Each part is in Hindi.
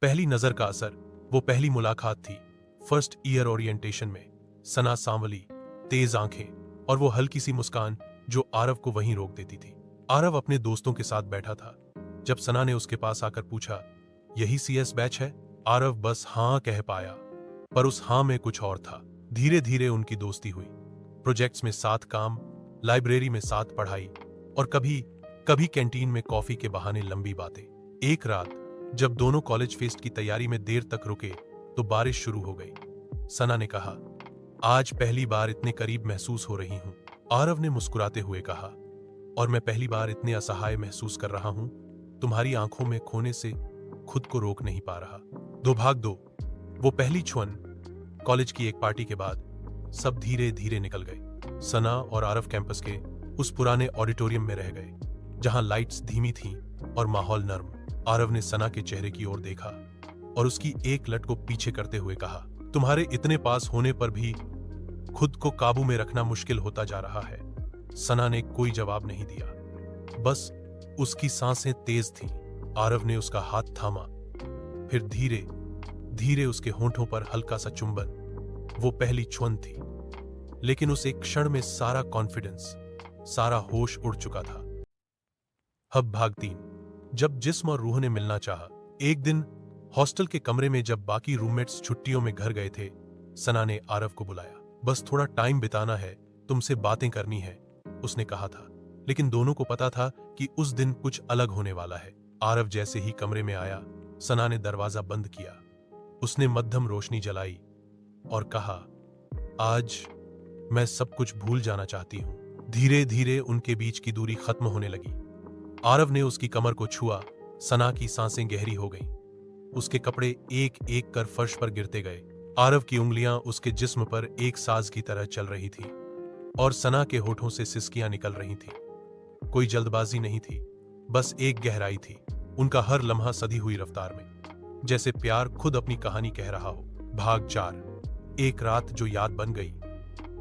पहली नजर का असर, वो पहली मुलाकात थी फर्स्ट ईयर ओरिएंटेशन में। सना सांवली, तेज आंखें और वो हल्की सी मुस्कान जो आरव को वहीं रोक देती थी। आरव अपने दोस्तों के साथ बैठा था जब सना ने उसके पास आकर पूछा, यही सीएस बैच है? आरव बस हाँ कह पाया, पर उस हाँ में कुछ और था। धीरे धीरे उनकी दोस्ती हुई, प्रोजेक्ट्स में साथ काम, लाइब्रेरी में साथ पढ़ाई और कभी कभी कैंटीन में कॉफी के बहाने लंबी बातें। एक रात जब दोनों कॉलेज फेस्ट की तैयारी में देर तक रुके तो बारिश शुरू हो गई। सना ने कहा, आज पहली बार इतने करीब महसूस हो रही हूं। आरव ने मुस्कुराते हुए कहा, और मैं पहली बार इतने असहाय महसूस कर रहा हूं, तुम्हारी आंखों में खोने से खुद को रोक नहीं पा रहा। दो भाग दो। वो पहली छुअन कॉलेज की एक पार्टी के बाद सब धीरे धीरे निकल गए। सना और आरव कैंपस के उस पुराने ऑडिटोरियम में रह गए जहां लाइट्स धीमी थीं और माहौल नर्म। आरव ने सना के चेहरे की ओर देखा और उसकी एक लट को पीछे करते हुए कहा, तुम्हारे इतने पास होने पर भी खुद को काबू में रखना मुश्किल होता जा रहा है। सना ने कोई जवाब नहीं दिया, बस उसकी सांसें तेज थीं। आरव ने उसका हाथ थामा, फिर धीरे धीरे उसके होंठों पर हल्का सा चुंबन। वो पहली छुअन थी, लेकिन उस एक क्षण में सारा कॉन्फिडेंस, सारा होश उड़ चुका था। अब भाग 3। जब जिस्म और रूह ने मिलना चाहा। एक दिन हॉस्टल के कमरे में जब बाकी रूममेट्स छुट्टियों में घर गए थे, सना ने आरव को बुलाया। बस थोड़ा टाइम बिताना है, तुमसे बातें करनी है, उसने कहा था। लेकिन दोनों को पता था कि उस दिन कुछ अलग होने वाला है। आरव जैसे ही कमरे में आया, सना ने दरवाजा बंद किया। उसने मध्यम रोशनी जलाई और कहा, आज मैं सब कुछ भूल जाना चाहती हूं। धीरे धीरे उनके बीच की दूरी खत्म होने लगी। आरव ने उसकी कमर को छुआ। सना की सांसें गहरी हो गईं। उसके कपड़े एक एक कर फर्श पर गिरते गए। आरव की उंगलियां उसके जिस्म पर एक साज की तरह चल रही थी और सना के होठों से सिसकियां निकल रही थी। कोई जल्दबाजी नहीं थी, बस एक गहराई थी, उनका हर लम्हा सधी हुई रफ्तार में, जैसे प्यार खुद अपनी कहानी कह रहा हो। भाग 4। एक रात जो याद बन गई।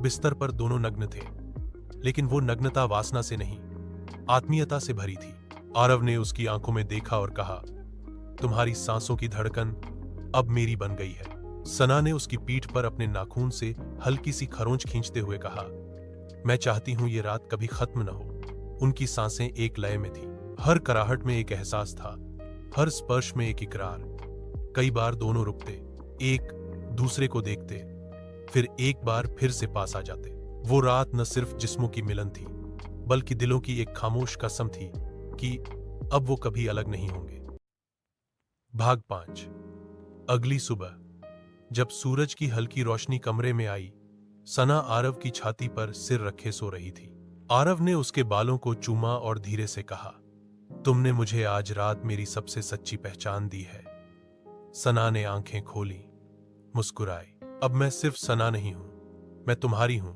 बिस्तर पर दोनों नग्न थे, लेकिन वो नग्नता वासना से नहीं, आत्मीयता से भरी थी। आरव ने उसकी आंखों में देखा और कहा, तुम्हारी सांसों की धड़कन अब मेरी बन गई है। सना ने उसकी पीठ पर अपने नाखून से हल्की सी खरोंच खींचते हुए कहा, मैं चाहती हूं ये रात कभी खत्म न हो। उनकी सांसें एक लय में थी, हर कराहट में एक एहसास था, हर स्पर्श में एक इकरार। कई बार दोनों रुकते, एक दूसरे को देखते, फिर एक बार फिर से पास आ जाते। वो रात न सिर्फ जिस्मों की मिलन थी, बल्कि दिलों की एक खामोश कसम थी कि अब वो कभी अलग नहीं होंगे। भाग 5। अगली सुबह जब सूरज की हल्की रोशनी कमरे में आई, सना आरव की छाती पर सिर रखे सो रही थी। आरव ने उसके बालों को चूमा और धीरे से कहा, तुमने मुझे आज रात मेरी सबसे सच्ची पहचान दी है। सना ने आंखें खोली, मुस्कुराई, अब मैं सिर्फ सना नहीं हूं, मैं तुम्हारी हूं।